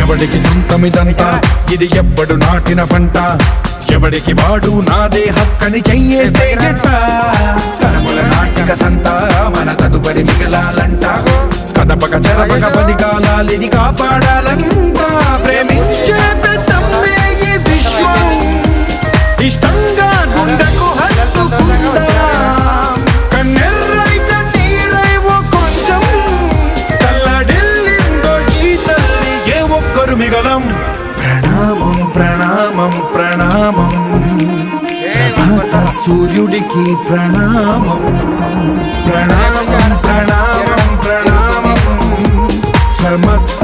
ఎవడికి సొంతమిదంతా ఇది ఎవ్వడు నాటిన పంట ఎవడికి వాడు నాదే హక్కని చెయ్యేస్తే జట్ట తరముల నాటక తంతా మన తదుపరి మిగలాలంట కదపక చెరపక బలికాలాలిది కాపాడాలంట ప్రేమించే పెద్దమ్మే ఈ విశ్వం ఇష్టంగా గుండెకు హత్తుకుంటా కన్నెర్రై కన్నీరై ఓ కొంచెం తల్లడిల్లిందో ఈ తల్లి ఏ ఒక్కరు మిగలం ప్రణామం ప్రణామం ప్రణామం ప్రభాత సూర్యుడికి ప్రణామం ప్రణామం ప్రణామం ప్రణామం సమస్త